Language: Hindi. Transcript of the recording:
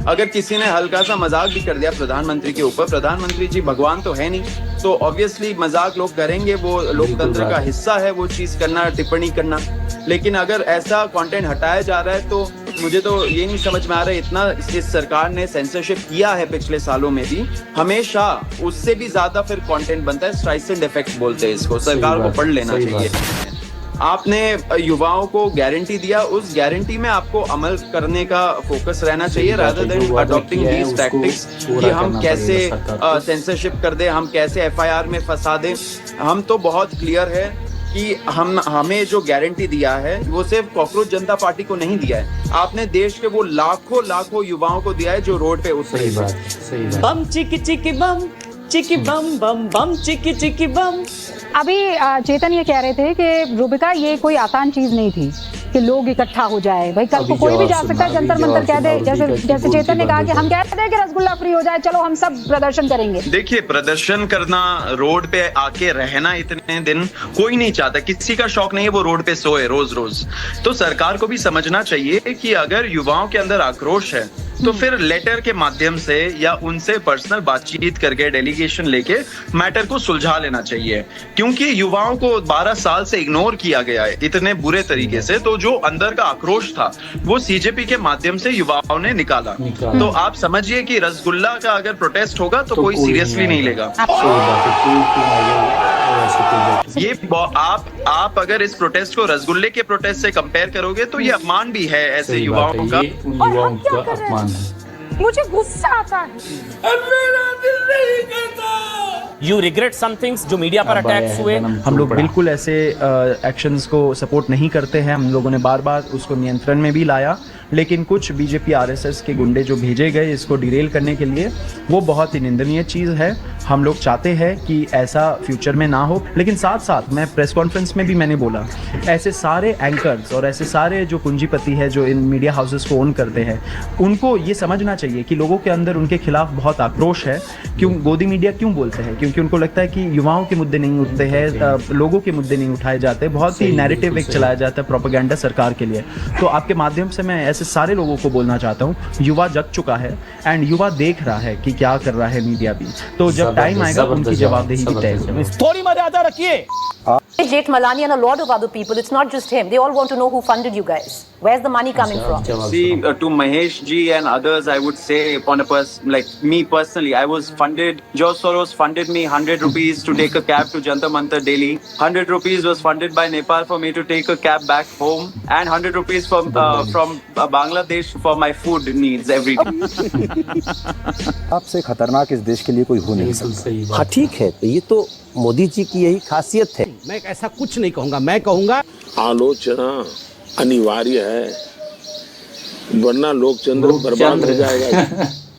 अगर किसी ने हल्का सा मजाक भी कर दिया प्रधानमंत्री के ऊपर, प्रधानमंत्री जी भगवान तो है नहीं, तो ऑब्वियसली मजाक लोग करेंगे, वो लोकतंत्र का हिस्सा है वो चीज करना, टिप्पणी करना। लेकिन अगर ऐसा कंटेंट हटाया जा रहा है तो मुझे तो ये नहीं समझ में आ रहा है, इतना इस सरकार ने सेंसरशिप किया है पिछले सालों में भी, हमेशा उससे भी ज्यादा फिर कंटेंट बनता है। स्ट्राइसेंट इफेक्ट बोलते हैं इसको, सरकार को पढ़ लेना चाहिए। आपने युवाओं को गारंटी दिया, उस गारंटी में आपको अमल करने का फोकस रहना चाहिए, rather than adopting these tactics कि हम कैसे सेंसरशिप कर दें, हम कैसे एफआईआर में फंसा दें। हम तो बहुत क्लियर है कि हमें जो गारंटी दिया है वो सिर्फ कॉकरोच जनता पार्टी को नहीं दिया है, आपने देश के वो लाखों युवाओं को दिया है जो रोड पे उतरे। बम चिकी चिकी बम, चिकी बम बम बम, चिकी चिकी बम। अभी चेतन ये कह रहे थे कि रूबिका ये कोई आसान चीज नहीं थी कि लोग इकट्ठा हो जाए। भाई कल को कोई भी जा सकता है, जंतर मंतर कह दे, जैसे चेतन ने कहा कि हम कहते हैं कि रसगुल्ला फ्री हो जाए, चलो हम सब प्रदर्शन करेंगे। देखिए, प्रदर्शन करना, रोड पे आके रहना इतने दिन कोई नहीं चाहता, किसी का शौक नहीं है वो रोड पे सोए रोज रोज। तो सरकार को भी समझना चाहिए कि अगर युवाओं के अंदर आक्रोश है तो फिर लेटर के माध्यम से या उनसे पर्सनल बातचीत करके, डेलीगेशन लेके मैटर को सुलझा लेना चाहिए, क्योंकि युवाओं को 12 साल से इग्नोर किया गया है इतने बुरे तरीके से। तो जो अंदर का आक्रोश था वो सीजेपी के माध्यम से युवाओं ने निकाला। तो आप समझिए कि रसगुल्ला का अगर प्रोटेस्ट होगा तो कोई सीरियसली नहीं लेगा। ये आप अगर इस प्रोटेस्ट को रसगुल्ले के प्रोटेस्ट से कंपेयर करोगे तो ये अपमान भी है ऐसे युवाओं का। युवाओं का अपमान है। मुझे गुस्सा आता है। You regret some things जो मीडिया पर अटैक्स हुए। हम लोग बिल्कुल ऐसे एक्शंस को सपोर्ट नहीं करते हैं। हम लोगों ने बार बार उसको नियंत्रण में भी लाया, लेकिन कुछ बीजेपी आरएसएस के गुंडे जो भेजे गए इसको डिरेल करने के लिए, वो बहुत ही निंदनीय चीज़ है। हम लोग चाहते हैं कि ऐसा फ्यूचर में ना हो, लेकिन साथ साथ मैं प्रेस कॉन्फ्रेंस में भी मैंने बोला, ऐसे सारे एंकर्स और ऐसे सारे जो पूंजीपति है जो इन मीडिया हाउसेस को ओन करते हैं, उनको ये समझना चाहिए कि लोगों के अंदर उनके खिलाफ बहुत आक्रोश है। क्यों गोदी मीडिया क्यों बोलते हैं? क्योंकि उनको लगता है कि युवाओं के मुद्दे नहीं उठते हैं, लोगों के मुद्दे नहीं उठाए जाते, बहुत ही नैरेटिव एक चलाया जाता है प्रोपेगेंडा सरकार के लिए। तो आपके माध्यम से मैं ऐसे सारे लोगों को बोलना चाहता हूँ, युवा जग चुका है एंड युवा देख रहा है कि क्या कर रहा है मीडिया भी। तो जब टाइम आएगा उनकी जवाबदेही भी तय होगी। थोड़ी मर्यादा रखिए। Jeth Malani and a lot of other people, it's not just him, they all want to know who funded you guys. Where's the money coming from? See, to Mahesh ji and others, I would say, on a like me personally, I was funded, George Soros funded me 100 rupees to take a cab to Jantar Mantar Delhi. 100 rupees was funded by Nepal for me to take a cab back home, and 100 rupees from Bangladesh for my food needs every day. आपसे खतरनाक इस देश के लिए कोई हो नहीं सकता। हाँ ठीक है, तो ये तो मोदी जी की यही खासियत है। मैं ऐसा कुछ नहीं कहूँगा, मैं कहूँगा आलोचना अनिवार्य है, वरना लोकतंत्र बर्बाद हो जाएगा।